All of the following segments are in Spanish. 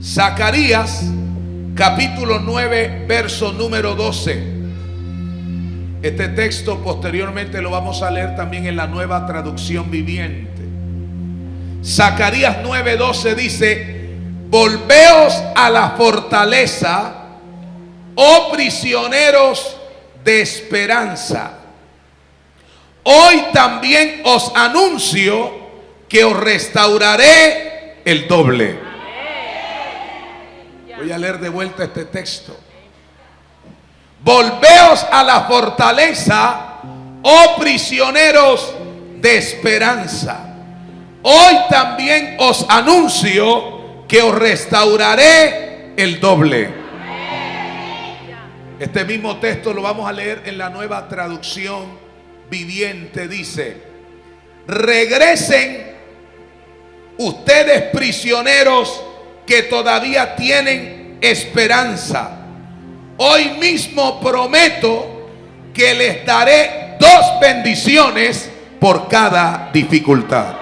Zacarías capítulo 9 verso número 12. Este texto posteriormente lo vamos a leer también en la Nueva Traducción Viviente. Zacarías 9:12 dice: volveos a la fortaleza, oh prisioneros de esperanza. Hoy también os anuncio que os restauraré el doble. Voy a leer de vuelta este texto. Volveos a la fortaleza, oh prisioneros de esperanza. Hoy también os anuncio que os restauraré el doble. Este mismo texto lo vamos a leer en la Nueva Traducción Viviente. Dice: regresen ustedes prisioneros que todavía tienen esperanza. Hoy mismo prometo que les daré 2 bendiciones por cada dificultad.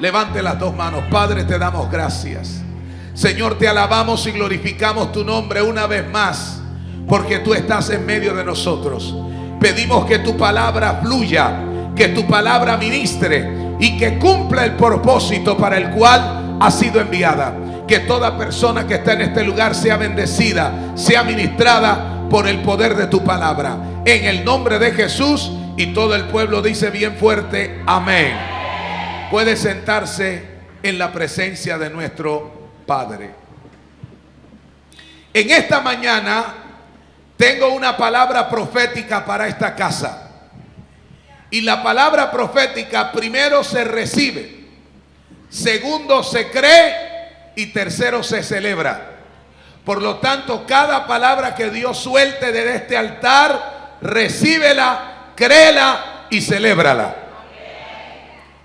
Levante las 2 manos. Padre, te damos gracias. Señor, te alabamos y glorificamos tu nombre una vez más, porque tú estás en medio de nosotros. Pedimos que tu palabra fluya, que tu palabra ministre y que cumpla el propósito para el cual ha sido enviada. Que toda persona que está en este lugar sea bendecida, sea ministrada por el poder de tu palabra. En el nombre de Jesús, y todo el pueblo dice bien fuerte: amén. Puede sentarse en la presencia de nuestro Padre. En esta mañana tengo una palabra profética para esta casa. Y la palabra profética, primero se recibe, segundo se cree y tercero se celebra. Por lo tanto, cada palabra que Dios suelte desde este altar, recíbela, créela y celébrala.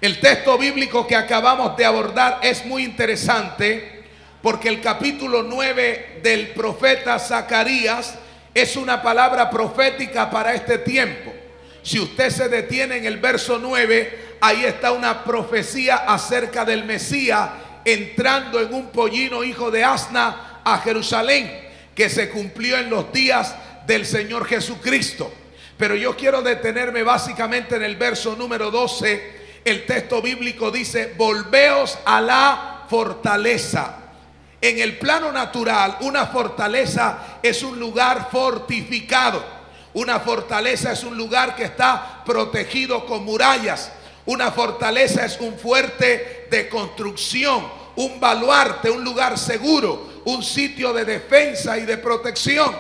El texto bíblico que acabamos de abordar es muy interesante, porque el capítulo 9 del profeta Zacarías es una palabra profética para este tiempo. Si usted se detiene en el verso 9, ahí está una profecía acerca del Mesías entrando en un pollino hijo de asna a Jerusalén, que se cumplió en los días del Señor Jesucristo. Pero yo quiero detenerme básicamente en el verso número 12. El texto bíblico dice: volveos a la fortaleza. En el plano natural, una fortaleza es un lugar fortificado. Una fortaleza es un lugar que está protegido con murallas. Una fortaleza es un fuerte de construcción, un baluarte, un lugar seguro, un sitio de defensa y de protección.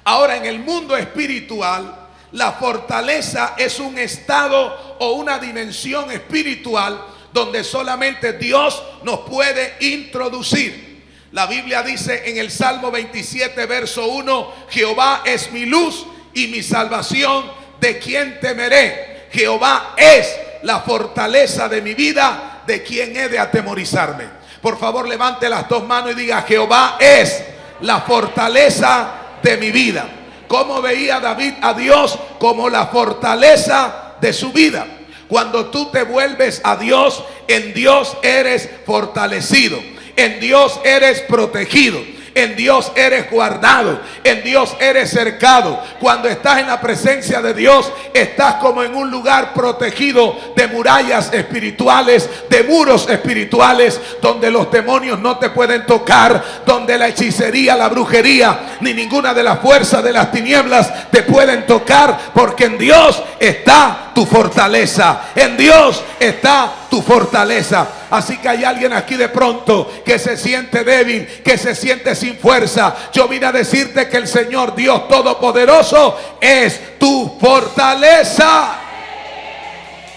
Ahora, en el mundo espiritual, la fortaleza es un estado o una dimensión espiritual donde solamente Dios nos puede introducir. La Biblia dice en el Salmo 27 verso 1: Jehová es mi luz y mi salvación, ¿de quién temeré? Jehová es la fortaleza de mi vida, ¿de quién he de atemorizarme? Por favor, levante las 2 manos y diga: Jehová es la fortaleza de mi vida. ¿Cómo veía David a Dios? Como la fortaleza de su vida. Cuando tú te vuelves a Dios, en Dios eres fortalecido, en Dios eres protegido, en Dios eres guardado, en Dios eres cercado. Cuando estás en la presencia de Dios, estás como en un lugar protegido de murallas espirituales, de muros espirituales, donde los demonios no te pueden tocar, donde la hechicería, la brujería, ni ninguna de las fuerzas de las tinieblas te pueden tocar, porque en Dios está tu fortaleza. En Dios está tu fortaleza. Así que hay alguien aquí de pronto que se siente débil, que se siente sin fuerza. Yo vine a decirte que el Señor Dios Todopoderoso es tu fortaleza.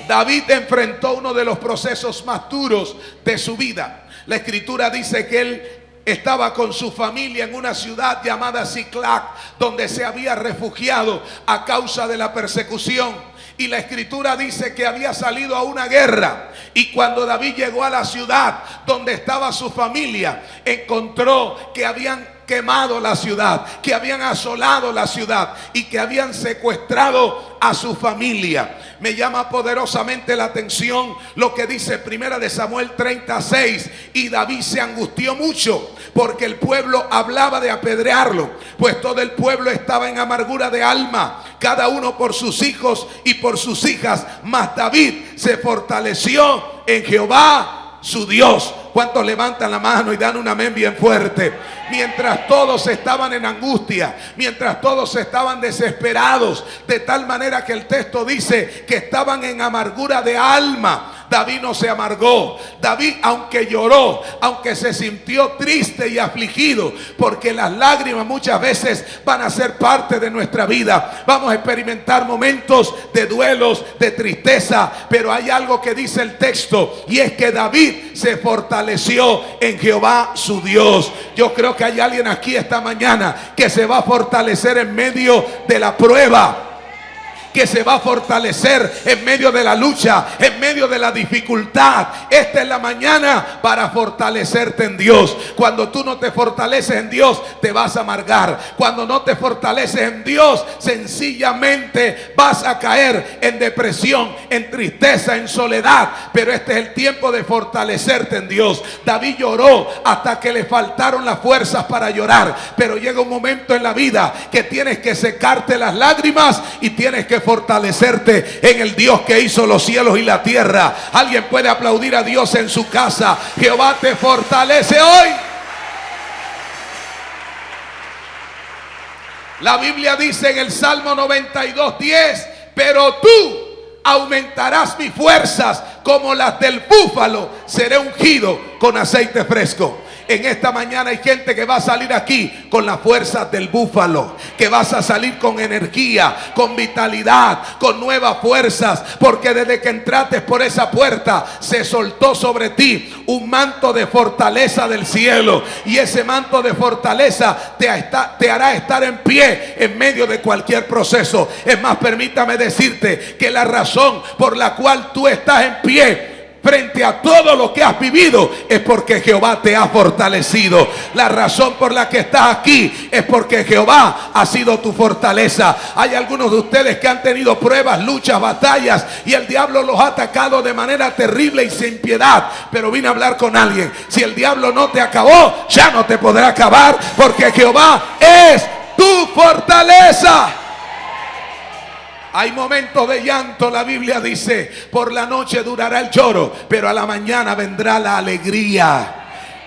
David enfrentó uno de los procesos más duros de su vida. La Escritura dice que él estaba con su familia en una ciudad llamada Siclac, donde se había refugiado a causa de la persecución. Y la Escritura dice que había salido a una guerra. Y cuando David llegó a la ciudad donde estaba su familia, encontró que habían quemado la ciudad, que habían asolado la ciudad y que habían secuestrado a su familia. Me llama poderosamente la atención lo que dice Primera de Samuel 36. Y David se angustió mucho porque el pueblo hablaba de apedrearlo, pues todo el pueblo estaba en amargura de alma, cada uno por sus hijos y por sus hijas. Mas David se fortaleció en Jehová su Dios. ¿Cuántos levantan la mano y dan un amén bien fuerte? Mientras todos estaban en angustia, mientras todos estaban desesperados, de tal manera que el texto dice que estaban en amargura de alma, David no se amargó. David, aunque lloró, aunque se sintió triste y afligido, porque las lágrimas muchas veces van a ser parte de nuestra vida. Vamos a experimentar momentos de duelos, de tristeza, pero hay algo que dice el texto, y es que David se fortaleció en Jehová su Dios. Yo creo que hay alguien aquí esta mañana que se va a fortalecer en medio de la prueba, que se va a fortalecer en medio de la lucha, en medio de la dificultad. Esta es la mañana para fortalecerte en Dios. Cuando tú no te fortaleces en Dios, te vas a amargar. Cuando no te fortaleces en Dios, sencillamente vas a caer en depresión, en tristeza, en soledad. Pero este es el tiempo de fortalecerte en Dios. David lloró hasta que le faltaron las fuerzas para llorar, pero llega un momento en la vida que tienes que secarte las lágrimas y tienes que fortalecerte en el Dios que hizo los cielos y la tierra. Alguien puede aplaudir a Dios en su casa. Jehová te fortalece hoy. La Biblia dice en el Salmo 92:10: pero tú aumentarás mis fuerzas como las del búfalo, seré ungido con aceite fresco. En esta mañana hay gente que va a salir aquí con las fuerzas del búfalo, que vas a salir con energía, con vitalidad, con nuevas fuerzas, porque desde que entraste por esa puerta se soltó sobre ti un manto de fortaleza del cielo, y ese manto de fortaleza te hará estar en pie en medio de cualquier proceso. Es más, permítame decirte que la razón por la cual tú estás en pie frente a todo lo que has vivido es porque Jehová te ha fortalecido. La razón por la que estás aquí es porque Jehová ha sido tu fortaleza. Hay algunos de ustedes que han tenido pruebas, luchas, batallas, y el diablo los ha atacado de manera terrible y sin piedad. Pero vine a hablar con alguien. Si el diablo no te acabó, ya no te podrá acabar, porque Jehová es tu fortaleza. Hay momentos de llanto, la Biblia dice: por la noche durará el lloro, pero a la mañana vendrá la alegría.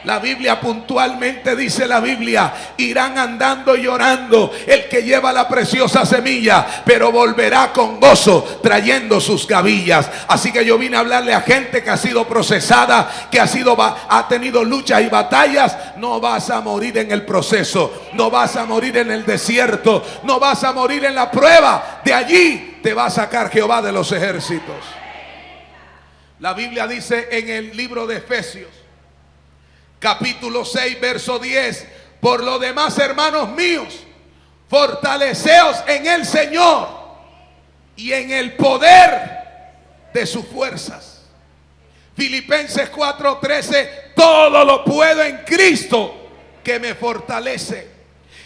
La Biblia puntualmente dice, la Biblia: irán andando y llorando el que lleva la preciosa semilla, pero volverá con gozo trayendo sus gavillas. Así que yo vine a hablarle a gente que ha sido procesada, que ha tenido luchas y batallas. No vas a morir en el proceso, no vas a morir en el desierto, no vas a morir en la prueba. De allí te va a sacar Jehová de los ejércitos. La Biblia dice en el libro de Efesios, capítulo 6, verso 10: por lo demás, hermanos míos, fortaleceos en el Señor y en el poder de sus fuerzas. Filipenses 4:13: todo lo puedo en Cristo que me fortalece.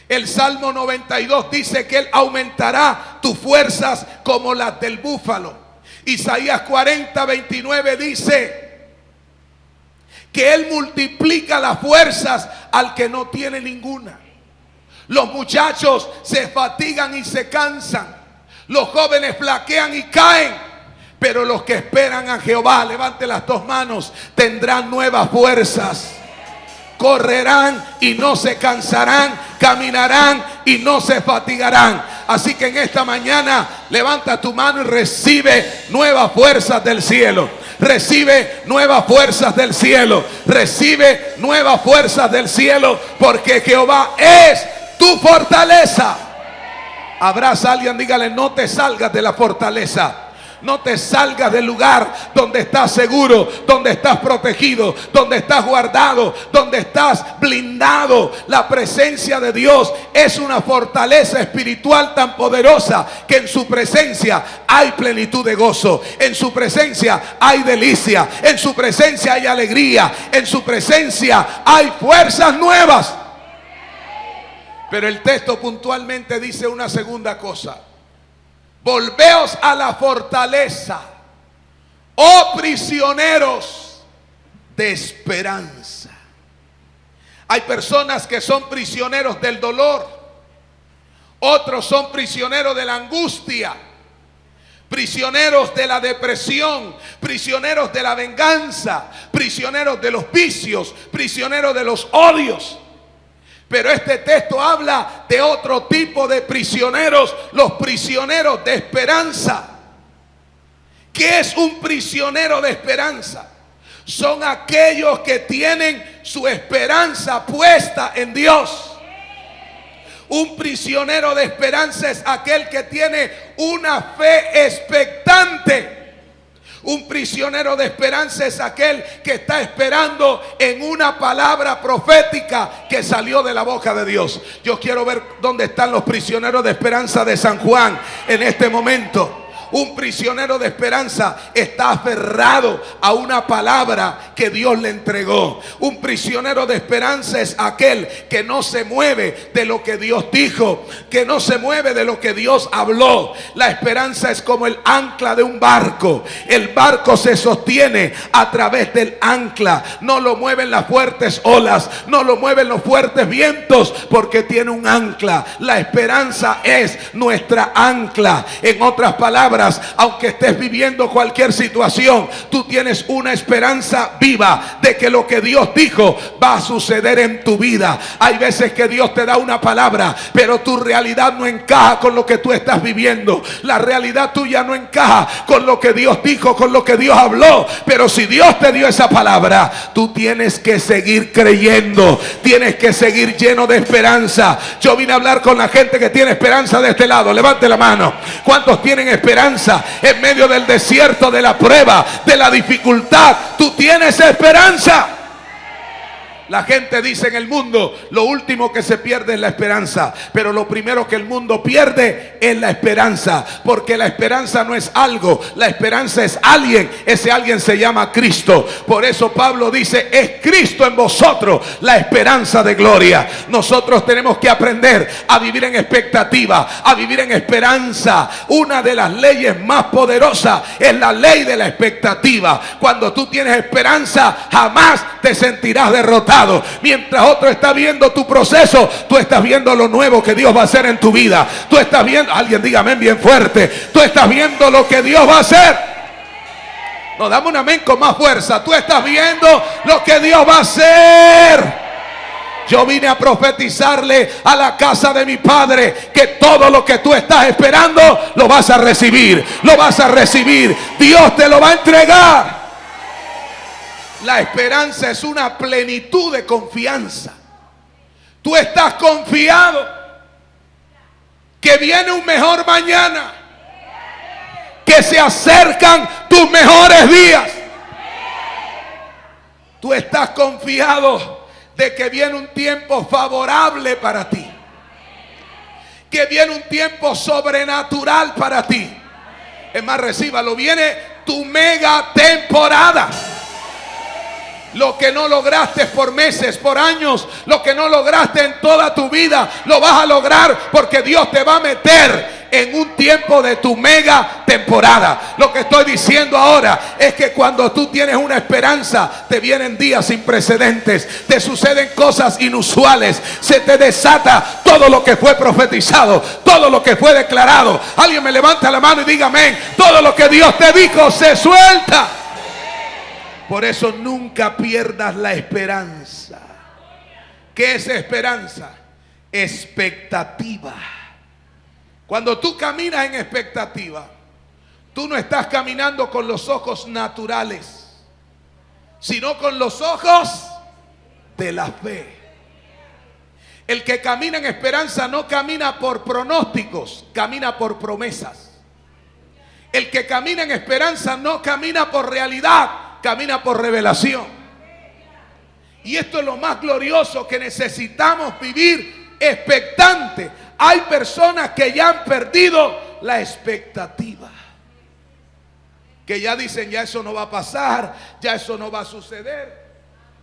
El Salmo 92 dice que Él aumentará tus fuerzas como las del búfalo. Isaías 40:29 dice que Él multiplica las fuerzas al que no tiene ninguna. Los muchachos se fatigan y se cansan, los jóvenes flaquean y caen, pero los que esperan a Jehová, levante las dos manos, tendrán nuevas fuerzas. Correrán y no se cansarán, caminarán y no se fatigarán. Así que en esta mañana levanta tu mano y recibe nuevas fuerzas del cielo. Recibe nuevas fuerzas del cielo. Recibe nuevas fuerzas del cielo, porque Jehová es tu fortaleza. Abraza a alguien, dígale: no te salgas de la fortaleza. No te salgas del lugar donde estás seguro, donde estás protegido, donde estás guardado, donde estás blindado. La presencia de Dios es una fortaleza espiritual tan poderosa que en su presencia hay plenitud de gozo. En su presencia hay delicia. En su presencia hay alegría. En su presencia hay fuerzas nuevas. Pero el texto puntualmente dice una segunda cosa. Volveos a la fortaleza, oh prisioneros de esperanza. Hay personas que son prisioneros del dolor. Otros son prisioneros de la angustia, prisioneros de la depresión, prisioneros de la venganza, prisioneros de los vicios, prisioneros de los odios. Pero este texto habla de otro tipo de prisioneros, los prisioneros de esperanza. ¿Qué es un prisionero de esperanza? Son aquellos que tienen su esperanza puesta en Dios. Un prisionero de esperanza es aquel que tiene una fe expectante. Un prisionero de esperanza es aquel que está esperando en una palabra profética que salió de la boca de Dios. Yo quiero ver dónde están los prisioneros de esperanza de San Juan en este momento. Un prisionero de esperanza está aferrado a una palabra que Dios le entregó. Un prisionero de esperanza es aquel que no se mueve de lo que Dios dijo, que no se mueve de lo que Dios habló. La esperanza es como el ancla de un barco. El barco se sostiene a través del ancla. No lo mueven las fuertes olas, no lo mueven los fuertes vientos, porque tiene un ancla. La esperanza es nuestra ancla. En otras palabras, aunque estés viviendo cualquier situación, tú tienes una esperanza viva de que lo que Dios dijo va a suceder en tu vida. Hay veces que Dios te da una palabra, pero tu realidad no encaja con lo que tú estás viviendo. La realidad tuya no encaja con lo que Dios dijo, con lo que Dios habló. Pero si Dios te dio esa palabra, tú tienes que seguir creyendo, tienes que seguir lleno de esperanza. Yo vine a hablar con la gente que tiene esperanza de este lado. Levante la mano. ¿Cuántos tienen esperanza en medio del desierto, de la prueba, de la dificultad? Tú tienes esperanza. La gente dice en el mundo, lo último que se pierde es la esperanza. Pero lo primero que el mundo pierde es la esperanza. Porque la esperanza no es algo, la esperanza es alguien. Ese alguien se llama Cristo. Por eso Pablo dice, es Cristo en vosotros la esperanza de gloria. Nosotros tenemos que aprender a vivir en expectativa, a vivir en esperanza. Una de las leyes más poderosas es la ley de la expectativa. Cuando tú tienes esperanza, jamás te sentirás derrotado. Mientras otro está viendo tu proceso, tú estás viendo lo nuevo que Dios va a hacer en tu vida. Tú estás viendo, alguien diga amén bien fuerte, tú estás viendo lo que Dios va a hacer. No, dame un amén con más fuerza. Tú estás viendo lo que Dios va a hacer. Yo vine a profetizarle a la casa de mi padre que todo lo que tú estás esperando lo vas a recibir. Lo vas a recibir. Dios te lo va a entregar. La esperanza es una plenitud de confianza. Tú estás confiado que viene un mejor mañana, que se acercan tus mejores días. Tú estás confiado de que viene un tiempo favorable para ti, que viene un tiempo sobrenatural para ti. Es más, recíbalo, viene tu mega temporada. Lo que no lograste por meses, por años, lo que no lograste en toda tu vida, lo vas a lograr porque Dios te va a meter en un tiempo de tu mega temporada. Lo que estoy diciendo ahora es que cuando tú tienes una esperanza, te vienen días sin precedentes, te suceden cosas inusuales, se te desata todo lo que fue profetizado, todo lo que fue declarado. Alguien me levanta la mano y diga amén. Todo lo que Dios te dijo se suelta. Por eso nunca pierdas la esperanza. ¿Qué es esperanza? Expectativa. Cuando tú caminas en expectativa, tú no estás caminando con los ojos naturales, sino con los ojos de la fe. El que camina en esperanza no camina por pronósticos, camina por promesas. El que camina en esperanza no camina por realidad, camina por revelación. Y esto es lo más glorioso, que necesitamos vivir expectante. Hay personas que ya han perdido la expectativa, que ya dicen, ya eso no va a pasar, ya eso no va a suceder,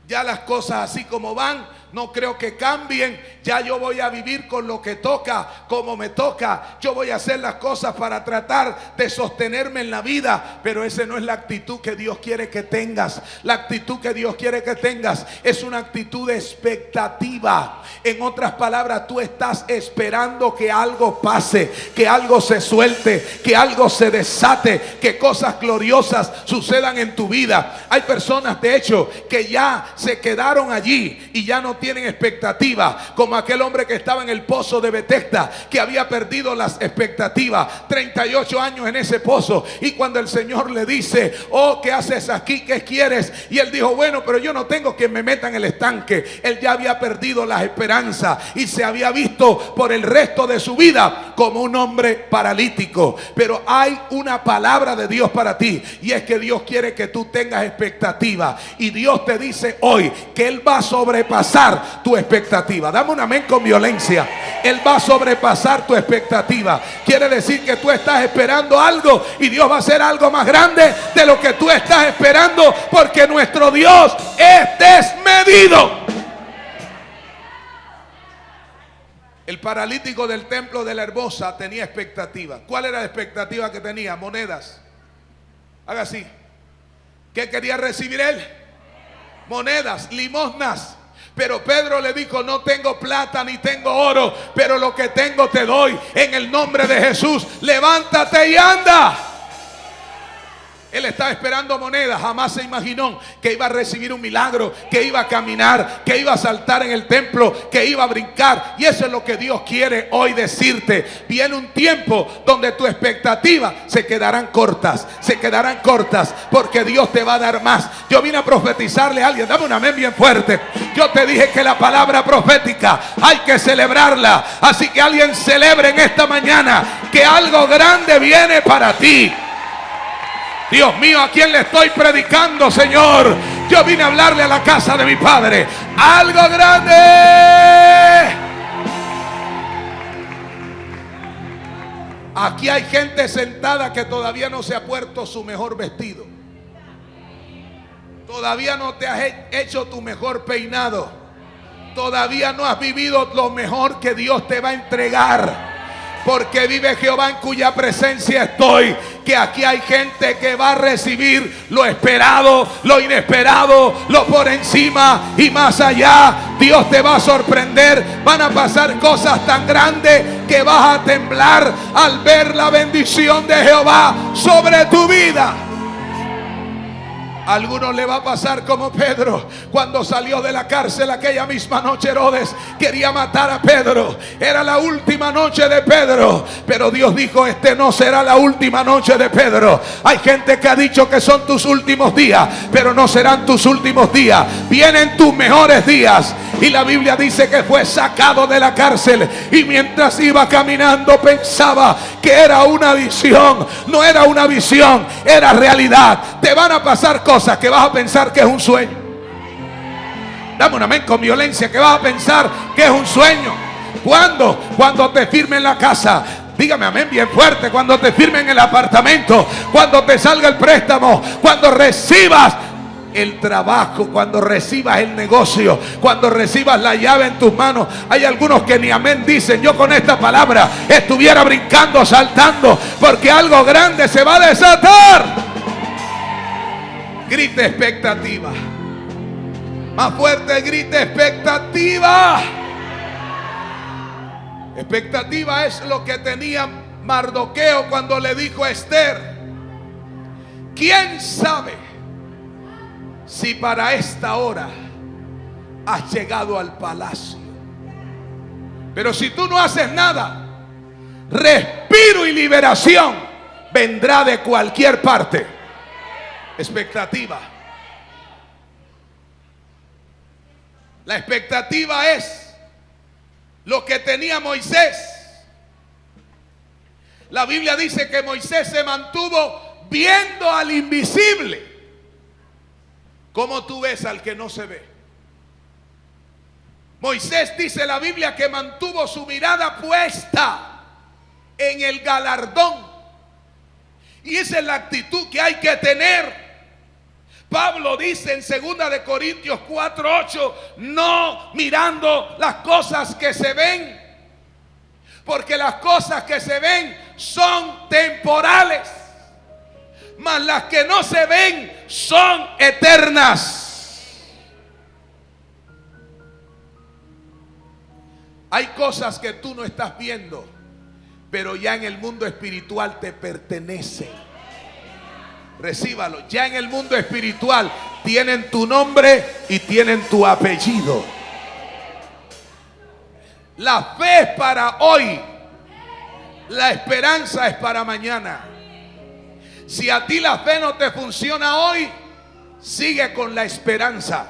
ya las cosas así como van no creo que cambien, ya yo voy a vivir con lo que toca, como me toca, yo voy a hacer las cosas para tratar de sostenerme en la vida. Pero esa no es la actitud que Dios quiere que tengas. La actitud que Dios quiere que tengas es una actitud de expectativa. En otras palabras, tú estás esperando que algo pase, que algo se suelte, que algo se desate, que cosas gloriosas sucedan en tu vida. Hay personas, de hecho, que ya se quedaron allí y ya no tienen expectativa, como aquel hombre que estaba en el pozo de Betesda, que había perdido las expectativas, 38 años en ese pozo, y cuando el Señor le dice: oh, ¿qué haces aquí? ¿Qué quieres? Y él dijo: bueno, pero yo no tengo que me meta en el estanque. Él ya había perdido las esperanzas y se había visto por el resto de su vida como un hombre paralítico. Pero hay una palabra de Dios para ti, y es que Dios quiere que tú tengas expectativa, y Dios te dice hoy que Él va a sobrepasar tu expectativa. Dame un amén con violencia. Él va a sobrepasar tu expectativa. Quiere decir que tú estás esperando algo y Dios va a hacer algo más grande de lo que tú estás esperando, porque nuestro Dios es desmedido. El paralítico del templo de la Hermosa tenía expectativa. ¿Cuál era la expectativa que tenía? Monedas. Haga así. ¿Qué quería recibir él? Monedas, limosnas. Pero Pedro le dijo: no tengo plata ni tengo oro, pero lo que tengo te doy. En el nombre de Jesús, levántate y anda. Él estaba esperando monedas. Jamás se imaginó que iba a recibir un milagro, que iba a caminar, que iba a saltar en el templo, que iba a brincar. Y eso es lo que Dios quiere hoy decirte. Viene un tiempo donde tu expectativa se quedarán cortas, porque Dios te va a dar más. Yo vine a profetizarle a alguien. Dame un amén bien fuerte. Yo te dije que la palabra profética hay que celebrarla. Así que alguien celebre en esta mañana que algo grande viene para ti. Dios mío, ¿a quién le estoy predicando, Señor? Yo vine a hablarle a la casa de mi Padre. Algo grande. Aquí hay gente sentada que todavía no se ha puesto su mejor vestido. Todavía no te has hecho tu mejor peinado. Todavía no has vivido lo mejor que Dios te va a entregar. Porque vive Jehová, en cuya presencia estoy, que aquí hay gente que va a recibir lo esperado, lo inesperado, lo por encima y más allá. Dios te va a sorprender. Van a pasar cosas tan grandes que vas a temblar al ver la bendición de Jehová sobre tu vida. A algunos le va a pasar como Pedro, cuando salió de la cárcel aquella misma noche. Herodes quería matar a Pedro. Era la última noche de Pedro, pero Dios dijo: este no será la última noche de Pedro. Hay gente que ha dicho que son tus últimos días, pero no serán tus últimos días. Vienen tus mejores días. Y la Biblia dice que fue sacado de la cárcel, y mientras iba caminando pensaba que era una visión. No era una visión, era realidad. Te van a pasar cosas que vas a pensar que es un sueño. Dame un amén con violencia. Que vas a pensar que es un sueño. ¿Cuándo? Cuando te firmen la casa. Dígame amén bien fuerte. Cuando te firmen el apartamento, cuando te salga el préstamo, cuando recibas el trabajo, cuando recibas el negocio, cuando recibas la llave en tus manos. Hay algunos que ni amén dicen. Yo con esta palabra estuviera brincando, saltando, porque algo grande se va a desatar. Grite expectativa. Más fuerte, grite expectativa. Expectativa es lo que tenía Mardoqueo cuando le dijo a Esther: ¿quién sabe si para esta hora has llegado al palacio? Pero si tú no haces nada, respiro y liberación vendrá de cualquier parte. Expectativa. La expectativa es lo que tenía Moisés. La Biblia dice que Moisés se mantuvo viendo al invisible. ¿Cómo tú ves al que no se ve? Moisés, dice la Biblia, que mantuvo su mirada puesta en el galardón. Y esa es la actitud que hay que tener Pablo dice en 2 de Corintios 4:8, no mirando las cosas que se ven, porque las cosas que se ven son temporales, mas las que no se ven son eternas. Hay cosas que tú no estás viendo, pero ya en el mundo espiritual te pertenecen. Recíbalo, ya en el mundo espiritual tienen tu nombre y tienen tu apellido. La fe es para hoy, la esperanza es para mañana. Si a ti la fe no te funciona hoy, sigue con la esperanza.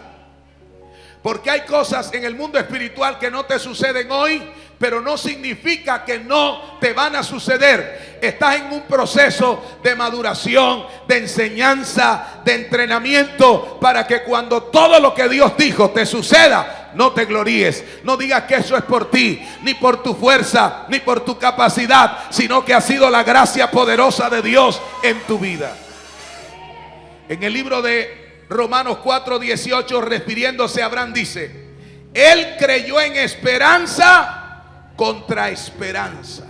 Porque hay cosas en el mundo espiritual que no te suceden hoy, pero no significa que no te van a suceder. Estás en un proceso de maduración, de enseñanza, de entrenamiento, para que cuando todo lo que Dios dijo te suceda, no te gloríes. No digas que eso es por ti, ni por tu fuerza, ni por tu capacidad, sino que ha sido la gracia poderosa de Dios en tu vida. En el libro de Romanos 4:18, refiriéndose a Abraham, dice: él creyó en esperanza contra esperanza,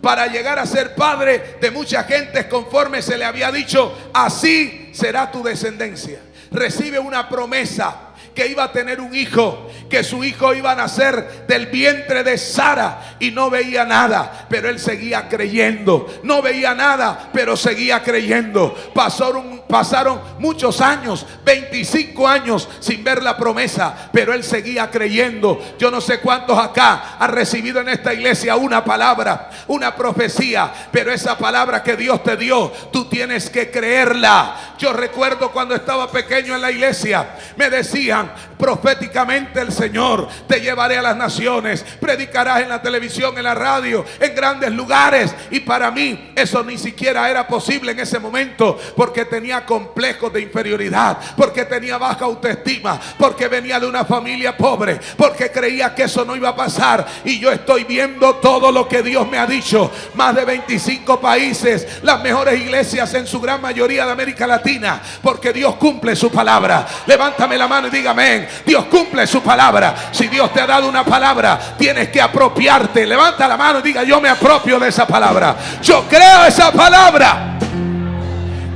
para llegar a ser padre de mucha gente, conforme se le había dicho, así será tu descendencia. Recibe una promesa que iba a tener un hijo, que su hijo iba a nacer del vientre de Sara, y no veía nada, pero él seguía creyendo. No veía nada, pero seguía creyendo. Pasaron muchos años, 25 años sin ver la promesa, pero él seguía creyendo. Yo no sé cuántos acá han recibido en esta iglesia una palabra, una profecía, pero esa palabra que Dios te dio, tú tienes que creerla. Yo recuerdo cuando estaba pequeño en la iglesia, me decían proféticamente: el Señor te llevaré a las naciones, predicarás en la televisión, en la radio, en grandes lugares. Y para mí eso ni siquiera era posible en ese momento, porque tenía complejos de inferioridad, porque tenía baja autoestima, porque venía de una familia pobre, porque creía que eso no iba a pasar. Y yo estoy viendo todo lo que Dios me ha dicho. Más de 25 países, las mejores iglesias en su gran mayoría de América Latina, porque Dios cumple su palabra. Levántame la mano y diga amén. Dios cumple su palabra. Si Dios te ha dado una palabra, tienes que apropiarte. Levanta la mano y diga: yo me apropio de esa palabra. Yo creo esa palabra.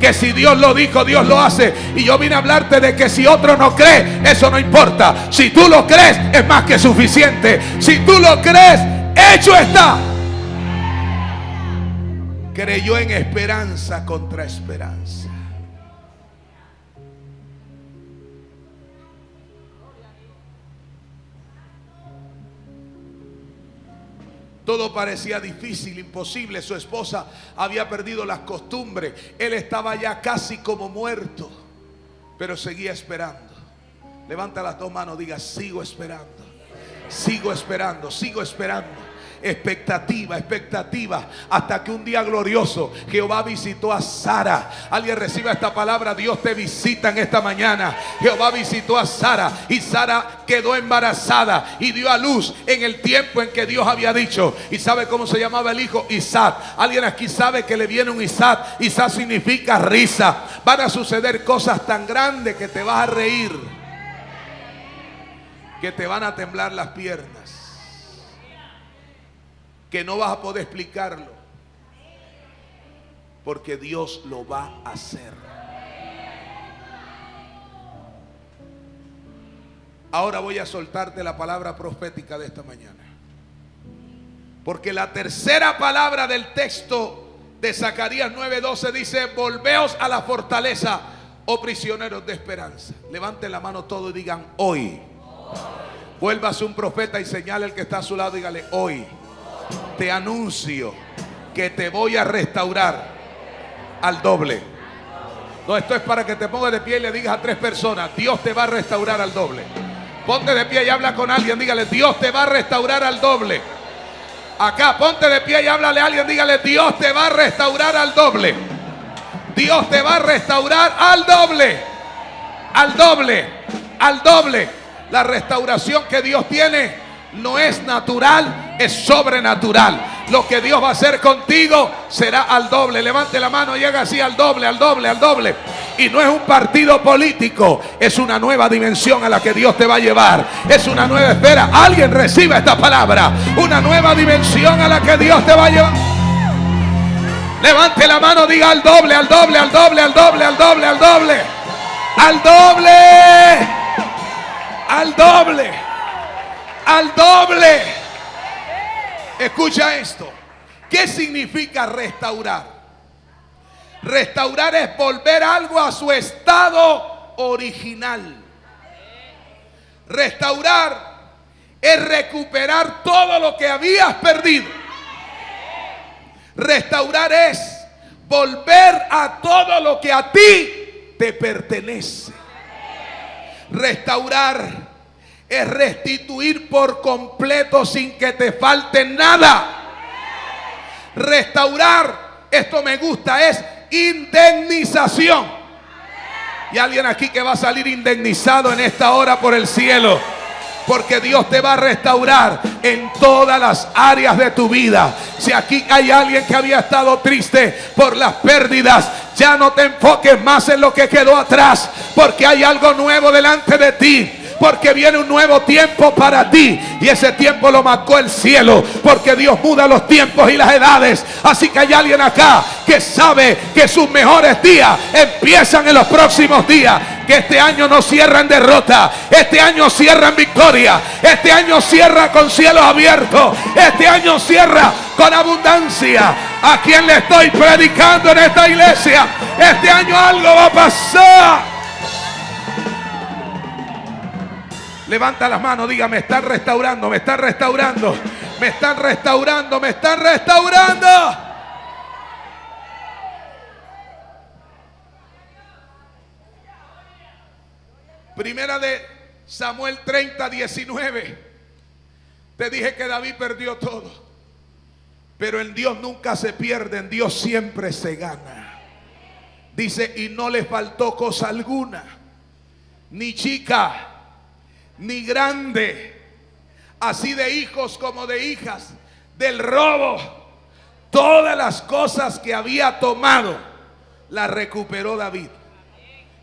Que si Dios lo dijo, Dios lo hace. Y yo vine a hablarte de que si otro no cree, eso no importa. Si tú lo crees, es más que suficiente. Si tú lo crees, hecho está. Creyó en esperanza contra esperanza. Todo parecía difícil, imposible. Su esposa había perdido las costumbres. Él estaba ya casi como muerto, pero seguía esperando. Levanta las dos manos, diga: sigo esperando, sigo esperando, sigo esperando. Expectativa, expectativa, hasta que un día glorioso Jehová visitó a Sara. Alguien reciba esta palabra. Dios te visita en esta mañana. Jehová visitó a Sara, y Sara quedó embarazada y dio a luz en el tiempo en que Dios había dicho. ¿Y sabe cómo se llamaba el hijo? Isaac. Alguien aquí sabe que le viene un Isaac. Isaac significa risa. Van a suceder cosas tan grandes que te vas a reír, que te van a temblar las piernas, que no vas a poder explicarlo, porque Dios lo va a hacer. Ahora voy a soltarte la palabra profética de esta mañana, porque la tercera palabra del texto de Zacarías 9:12 dice: volveos a la fortaleza, oh prisioneros de esperanza. Levanten la mano todos y digan: hoy. Vuélvase un profeta y señale al que está a su lado, dígale: hoy te anuncio que te voy a restaurar al doble. No, esto es para que te pongas de pie y le digas a 3 personas: Dios te va a restaurar al doble. Ponte de pie y habla con alguien, dígale: Dios te va a restaurar al doble. Acá, ponte de pie y háblale a alguien, dígale: Dios te va a restaurar al doble. Dios te va a restaurar al doble. Al doble, al doble. La restauración que Dios tiene no es natural, es sobrenatural. Lo que Dios va a hacer contigo será al doble. Levante la mano y haga así: al doble, al doble, al doble. Y no es un partido político, es una nueva dimensión a la que Dios te va a llevar. Es una nueva esfera. Alguien reciba esta palabra. Una nueva dimensión a la que Dios te va a llevar. Levante la mano, diga al doble, al doble, al doble, al doble, al doble, al doble. Al doble. Al doble. Al doble. Escucha esto. ¿Qué significa restaurar? Restaurar es volver algo a su estado original. Restaurar es recuperar todo lo que habías perdido. Restaurar es volver a todo lo que a ti te pertenece. Restaurar es restituir por completo sin que te falte nada. Restaurar, esto me gusta, es indemnización. Y alguien aquí que va a salir indemnizado en esta hora por el cielo. Porque Dios te va a restaurar en todas las áreas de tu vida. Si aquí hay alguien que había estado triste por las pérdidas, ya no te enfoques más en lo que quedó atrás, porque hay algo nuevo delante de ti. Porque viene un nuevo tiempo para ti. Y ese tiempo lo marcó el cielo. Porque Dios muda los tiempos y las edades. Así que hay alguien acá que sabe que sus mejores días empiezan en los próximos días. Que este año no cierra en derrota. Este año cierra en victoria. Este año cierra con cielos abiertos. Este año cierra con abundancia. ¿A quién le estoy predicando en esta iglesia? Este año algo va a pasar. Levanta las manos, diga: me están restaurando, me están restaurando, me están restaurando, me están restaurando. Primera de Samuel 30:19. Te dije que David perdió todo, pero en Dios nunca se pierde, en Dios siempre se gana. Dice: y no le faltó cosa alguna, ni chica ni grande, así de hijos como de hijas, del robo. Todas las cosas que había tomado las recuperó David.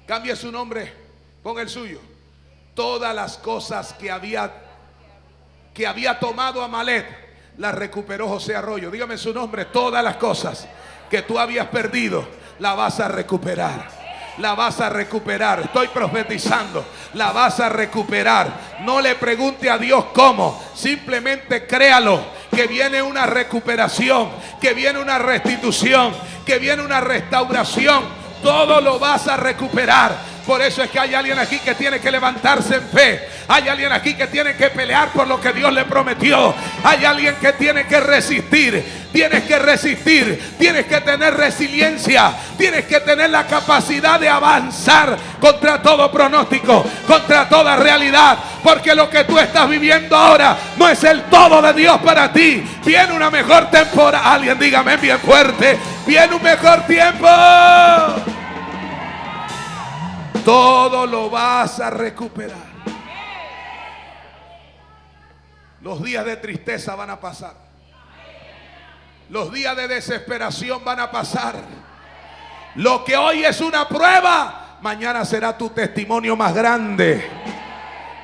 Cambie su nombre, ponga el suyo. Todas las cosas que había tomado Amalek las recuperó José Arroyo. Dígame su nombre. Todas las cosas que tú habías perdido las vas a recuperar. La vas a recuperar. Estoy profetizando. La vas a recuperar. No le pregunte a Dios cómo. Simplemente créalo. Que viene una recuperación. Que viene una restitución. Que viene una restauración. Todo lo vas a recuperar. Por eso es que hay alguien aquí que tiene que levantarse en fe. Hay alguien aquí que tiene que pelear por lo que Dios le prometió. Hay alguien que tiene que resistir. Tienes que resistir. Tienes que tener resiliencia. Tienes que tener la capacidad de avanzar contra todo pronóstico, contra toda realidad. Porque lo que tú estás viviendo ahora no es el todo de Dios para ti. Viene una mejor temporada. Alguien dígame bien fuerte: viene un mejor tiempo. Todo lo vas a recuperar. Los días de tristeza van a pasar. Los días de desesperación van a pasar. Lo que hoy es una prueba, mañana será tu testimonio más grande.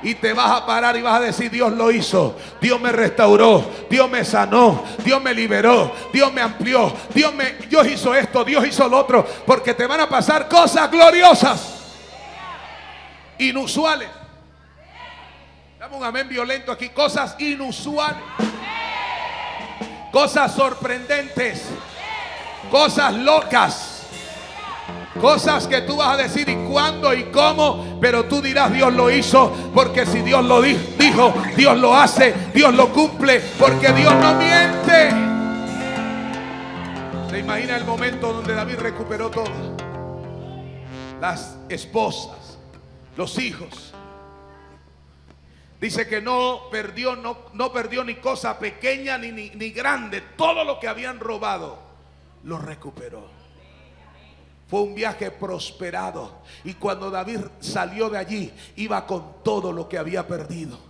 Y te vas a parar y vas a decir: Dios lo hizo, Dios me restauró, Dios me sanó, Dios me liberó, Dios me amplió, Dios hizo esto, Dios hizo lo otro. Porque te van a pasar cosas gloriosas, inusuales. Dame un amén violento aquí. Cosas inusuales, cosas sorprendentes, cosas locas, cosas que tú vas a decir: ¿y cuándo y cómo? Pero tú dirás: Dios lo hizo. Porque si Dios lo dijo, Dios lo hace, Dios lo cumple. Porque Dios no miente. ¿Se imagina el momento donde David recuperó todo? Las esposas, los hijos. Dice que no perdió ni cosa pequeña ni grande. Todo lo que habían robado lo recuperó. Fue un viaje prosperado. Y cuando David salió de allí, iba con todo lo que había perdido.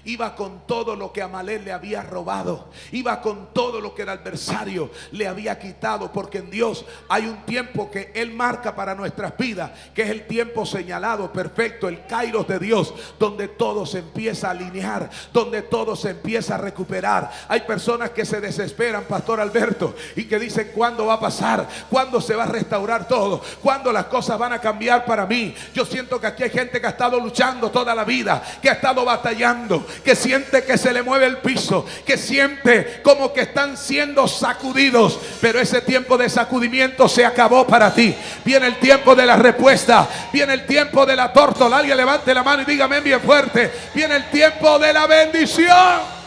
Iba con todo lo que Amalek le había robado. Iba con todo lo que el adversario le había quitado. Porque en Dios hay un tiempo que Él marca para nuestras vidas, que es el tiempo señalado, perfecto, el kairos de Dios, donde todo se empieza a alinear, donde todo se empieza a recuperar. Hay personas que se desesperan, Pastor Alberto, y que dicen: ¿cuándo va a pasar? ¿Cuándo se va a restaurar todo? ¿Cuándo las cosas van a cambiar para mí? Yo siento que aquí hay gente que ha estado luchando toda la vida, que ha estado batallando, que siente que se le mueve el piso, que siente como que están siendo sacudidos, pero ese tiempo de sacudimiento se acabó para ti. Viene el tiempo de la respuesta, viene el tiempo de la tórtola. Alguien levante la mano y dígame bien fuerte: viene el tiempo de la bendición.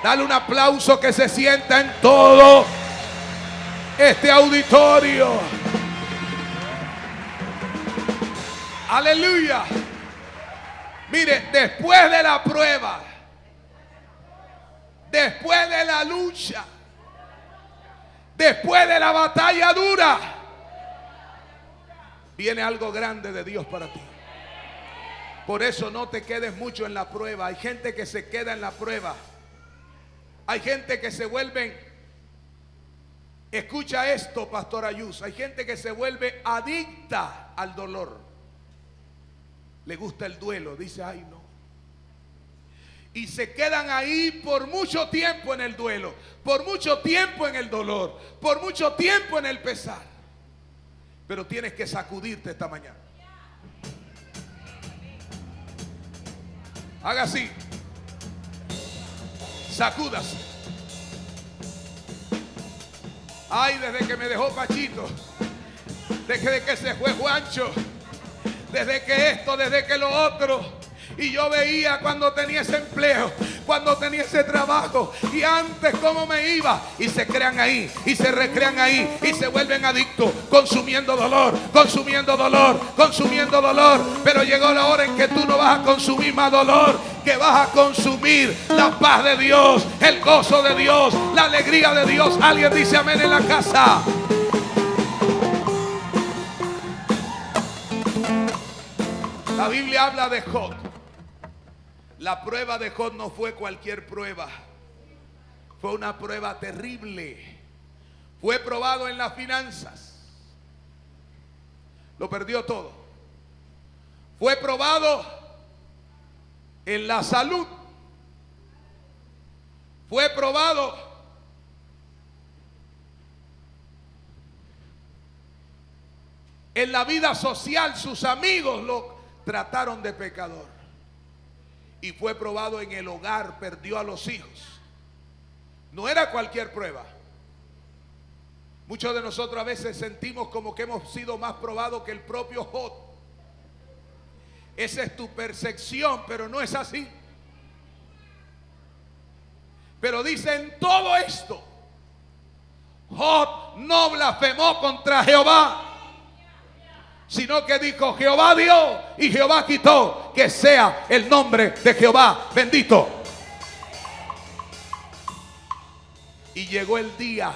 Dale un aplauso que se sienta en todo este auditorio. Aleluya. Mire, después de la prueba, después de la lucha, después de la batalla dura, viene algo grande de Dios para ti. Por eso no te quedes mucho en la prueba. Hay gente que se queda en la prueba. Hay gente que se vuelven, escucha esto, Pastor Ayuso, hay gente que se vuelve adicta al dolor. Le gusta el duelo, dice: ay no. Y se quedan ahí por mucho tiempo en el duelo, por mucho tiempo en el dolor, por mucho tiempo en el pesar. Pero tienes que sacudirte esta mañana. Haga así. Sacúdase. Ay, desde que me dejó Pachito, desde que se fue Juancho, desde que esto, desde que lo otro, y yo veía cuando tenía ese empleo, cuando tenía ese trabajo, y antes cómo me iba, y se crean ahí, y se recrean ahí, y se vuelven adictos, consumiendo dolor, consumiendo dolor, consumiendo dolor. Pero llegó la hora en que tú no vas a consumir más dolor, que vas a consumir la paz de Dios, el gozo de Dios, la alegría de Dios. Alguien dice amén en la casa. La Biblia habla de Job. La prueba de Job no fue cualquier prueba. Fue una prueba terrible. Fue probado en las finanzas. Lo perdió todo. Fue probado en la salud. Fue probado en la vida social. Sus amigos lo trataron de pecador. Y fue probado en el hogar, perdió a los hijos. No era cualquier prueba. Muchos de nosotros a veces sentimos como que hemos sido más probados que el propio Job. Esa es tu percepción, pero no es así. Pero dice: en todo esto, Job no blasfemó contra Jehová, sino que dijo: Jehová dio y Jehová quitó, que sea el nombre de Jehová bendito. Y llegó el día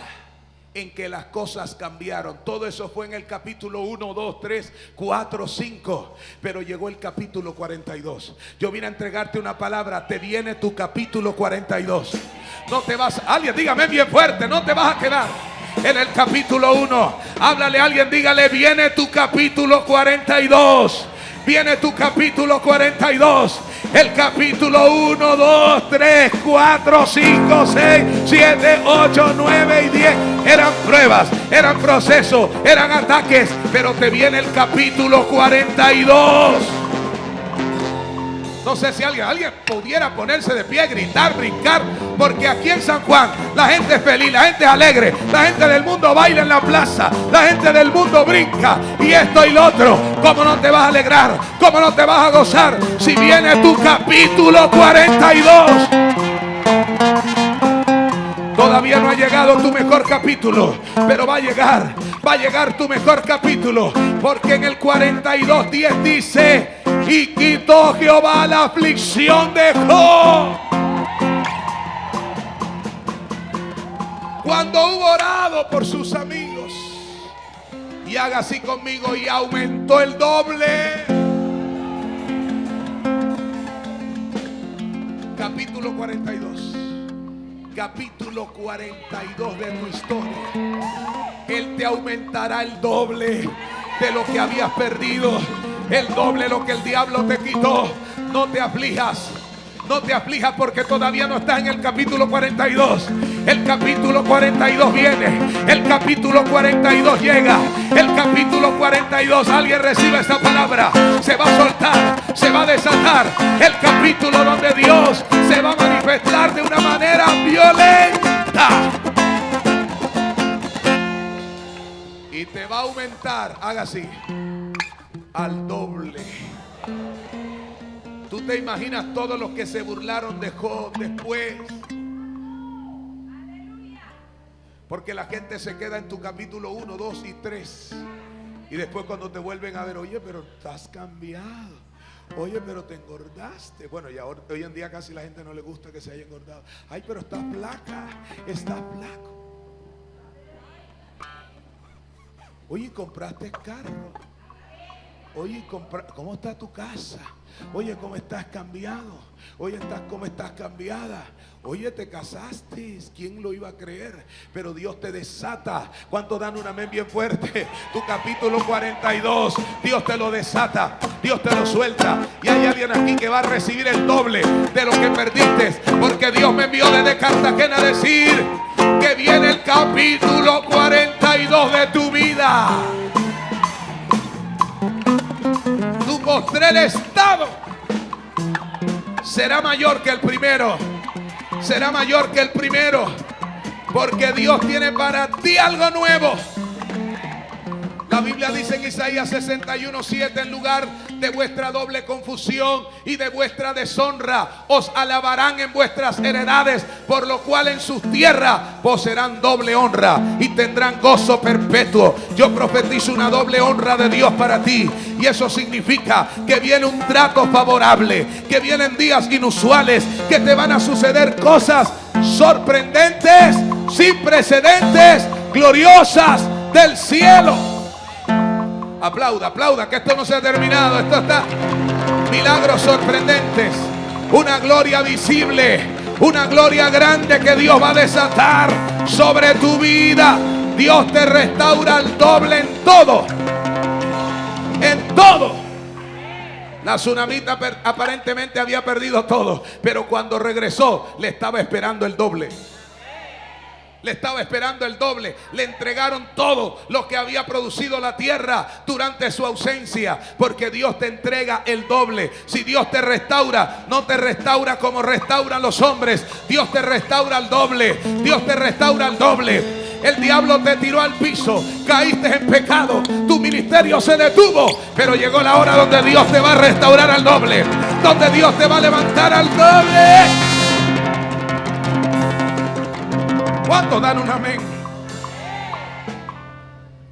en que las cosas cambiaron. Todo eso fue en el capítulo 1, 2, 3, 4, 5. Pero llegó el capítulo 42. Yo vine a entregarte una palabra. Te viene tu capítulo 42. No te vas, alguien dígame bien fuerte, no te vas a quedar en el capítulo 1. Háblale a alguien, dígale: viene tu capítulo 42. Viene tu capítulo 42. El capítulo 1, 2, 3, 4, 5, 6, 7, 8, 9 y 10 eran pruebas, eran procesos, eran ataques. Pero te viene el capítulo 42. No sé si alguien pudiera ponerse de pie, gritar, brincar, porque aquí en San Juan la gente es feliz, la gente es alegre, la gente del mundo baila en la plaza, la gente del mundo brinca y esto y lo otro. ¿Cómo no te vas a alegrar? ¿Cómo no te vas a gozar si viene tu capítulo 42? Todavía no ha llegado tu mejor capítulo, pero va a llegar tu mejor capítulo, porque en el 42:10 dice: y quitó Jehová la aflicción de Job. Cuando hubo orado por sus amigos, y haga así conmigo, y aumentó el doble. capítulo 42. Capítulo 42 de tu historia. Él te aumentará el doble de lo que habías perdido, el doble de lo que el diablo te quitó. No te aflijas. No te aflijas porque todavía no estás en el capítulo 42. El capítulo 42 viene. El capítulo 42 llega. El capítulo 42. Alguien recibe esta palabra. Se va a soltar. Se va a desatar. El capítulo donde Dios se va a manifestar de una manera violenta. Y te va a aumentar. Haga así. Al doble. Tú te imaginas todos los que se burlaron de Job después. Porque la gente se queda en tu capítulo 1, 2 y 3. Y después cuando te vuelven a ver, oye, pero estás cambiado. Oye, pero te engordaste. Bueno, y ahora, hoy en día casi la gente no le gusta que se haya engordado. Ay, pero estás flaca. Estás flaco. Oye, compraste carro. Oye, ¿cómo está tu casa? Oye, ¿cómo estás cambiado? Oye, ¿cómo estás cambiada? Oye, te casaste. ¿Quién lo iba a creer? Pero Dios te desata. ¿Cuántos dan un amén bien fuerte? Tu capítulo 42, Dios te lo desata. Dios te lo suelta. Y hay alguien aquí que va a recibir el doble de lo que perdiste. Porque Dios me envió desde Cartagena a decir que viene el capítulo 42 de tu vida. Tu postrer estado será mayor que el primero. Será mayor que el primero. Porque Dios tiene para ti algo nuevo. La Biblia dice en Isaías 61:7: en lugar de vuestra doble confusión y de vuestra deshonra, os alabarán en vuestras heredades, por lo cual en sus tierras poseerán doble honra y tendrán gozo perpetuo. Yo profetizo una doble honra de Dios para ti. Y eso significa que viene un trato favorable, que vienen días inusuales, que te van a suceder cosas sorprendentes, sin precedentes, gloriosas del cielo. Aplauda, aplauda, que esto no se ha terminado. Esto está. Milagros sorprendentes. Una gloria visible. Una gloria grande que Dios va a desatar sobre tu vida. Dios te restaura al doble en todo. En todo. La tsunamita aparentemente había perdido todo, pero cuando regresó le estaba esperando el doble. Le estaba esperando el doble. Le entregaron todo lo que había producido la tierra durante su ausencia. Porque Dios te entrega el doble. Si Dios te restaura, no te restaura como restauran los hombres. Dios te restaura al doble. Dios te restaura al doble. El diablo te tiró al piso. Caíste en pecado. Tu ministerio se detuvo. Pero llegó la hora donde Dios te va a restaurar al doble. Donde Dios te va a levantar al doble. ¿Cuántos dan un amén?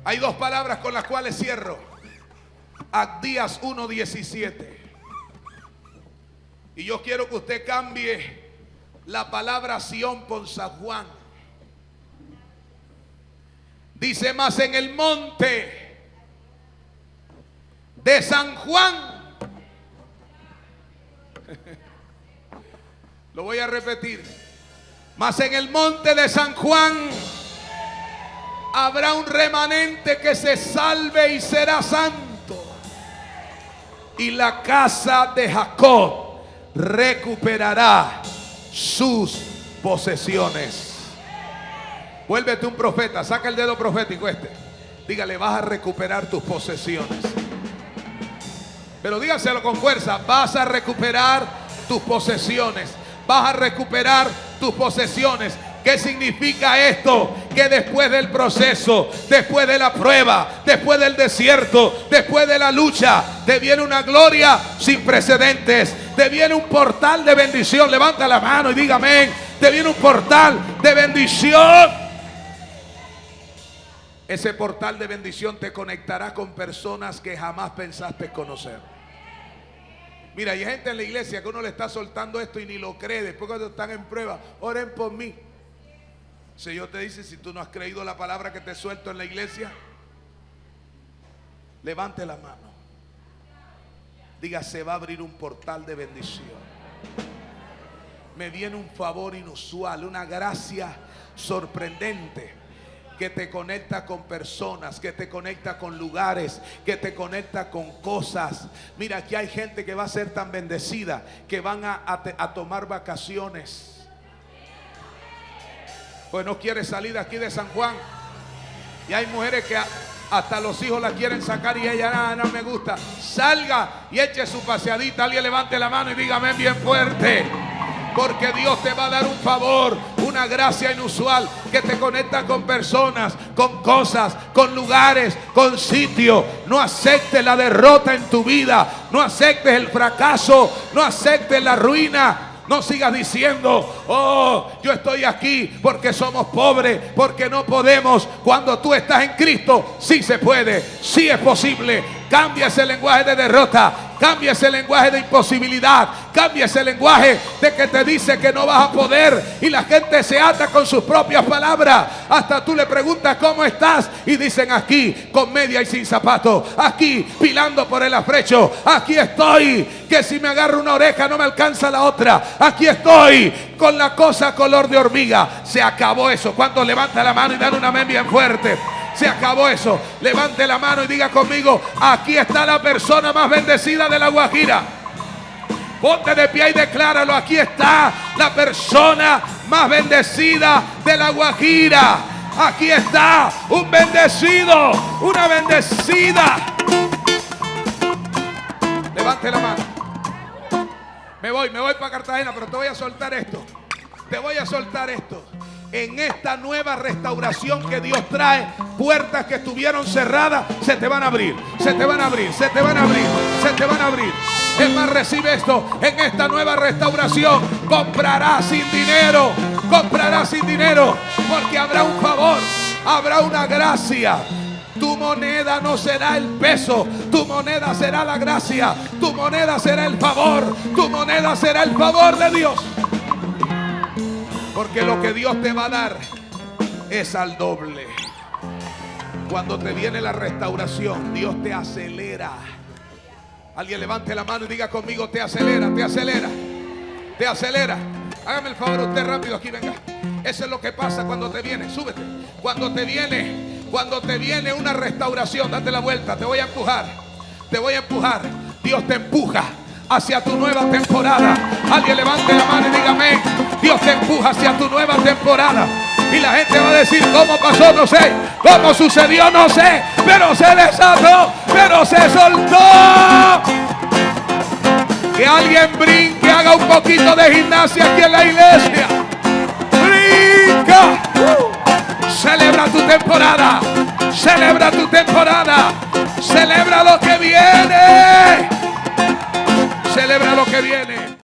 Hay dos palabras con las cuales cierro. Abdías 1:17. Y yo quiero que usted cambie la palabra Sión por San Juan. Dice: más en el monte de San Juan. Lo voy a repetir. Mas en el monte de San Juan habrá un remanente que se salve y será santo. Y la casa de Jacob recuperará sus posesiones. Vuélvete un profeta, saca el dedo profético este. Dígale: vas a recuperar tus posesiones. Pero dígaselo con fuerza: vas a recuperar tus posesiones. Vas a recuperar tus posesiones. ¿Qué significa esto? Que después del proceso, después de la prueba, después del desierto, después de la lucha, te viene una gloria sin precedentes. Te viene un portal de bendición. Levanta la mano y diga amén. Te viene un portal de bendición. Ese portal de bendición te conectará con personas que jamás pensaste conocer. Mira, hay gente en la iglesia que uno le está soltando esto y ni lo cree. Después cuando están en prueba: oren por mí. El Señor te dice: si tú no has creído la palabra que te suelto en la iglesia, levante la mano. Diga: se va a abrir un portal de bendición. me viene un favor inusual, una gracia sorprendente que te conecta con personas, que te conecta con lugares, que te conecta con cosas. Mira, aquí hay gente que va a ser tan bendecida que van a tomar vacaciones. Pues no quiere salir aquí de San Juan. Y hay mujeres que hasta los hijos la quieren sacar y ella, nada, no me gusta. Salga y eche su paseadita. Alguien levante la mano y dígame bien fuerte. Porque Dios te va a dar un favor, una gracia inusual que te conecta con personas, con cosas, con lugares, con sitios. No aceptes la derrota en tu vida. No aceptes el fracaso. No aceptes la ruina. No sigas diciendo, oh, yo estoy aquí porque somos pobres, porque no podemos. Cuando tú estás en Cristo, sí se puede, sí es posible. Cambia ese lenguaje de derrota, cambia ese lenguaje de imposibilidad, cambia ese lenguaje de que te dice que no vas a poder y la gente se ata con sus propias palabras. Hasta tú le preguntas cómo estás y dicen aquí con media y sin zapatos, aquí pilando por el afrecho, aquí estoy que si me agarro una oreja no me alcanza la otra, aquí estoy con la cosa color de hormiga. Se acabó eso. Cuando levanta la mano y dan un amén bien fuerte. Se acabó eso. Levante la mano y diga conmigo, aquí está la persona más bendecida de La Guajira. Ponte de pie y decláralo. Aquí está la persona más bendecida de La Guajira. Aquí está un bendecido, una bendecida. Levante la mano. Me voy para Cartagena, pero te voy a soltar esto. Te voy a soltar esto. En esta nueva restauración que Dios trae, puertas que estuvieron cerradas se te van a abrir, se te van a abrir, se te van a abrir, se te van a abrir. Es más, recibe esto. En esta nueva restauración comprarás sin dinero, porque habrá un favor, habrá una gracia. Tu moneda no será el peso, tu moneda será la gracia, tu moneda será el favor, tu moneda será el favor de Dios. Porque lo que Dios te va a dar es al doble. Cuando te viene la restauración, Dios te acelera. Alguien levante la mano y diga conmigo, te acelera, te acelera, te acelera. Hágame el favor usted rápido aquí, venga. Eso es lo que pasa cuando te viene, súbete. Cuando te viene una restauración, date la vuelta, te voy a empujar. Te voy a empujar. Dios te empuja hacia tu nueva temporada. Alguien levante la mano y dígame, Dios te empuja hacia tu nueva temporada. Y la gente va a decir, ¿cómo pasó? No sé. ¿Cómo sucedió? No sé. Pero se desató, pero se soltó. Que alguien brinque, haga un poquito de gimnasia aquí en la iglesia. Brinca. Celebra tu temporada. Celebra tu temporada. Celebra lo que viene. Celebra lo que viene.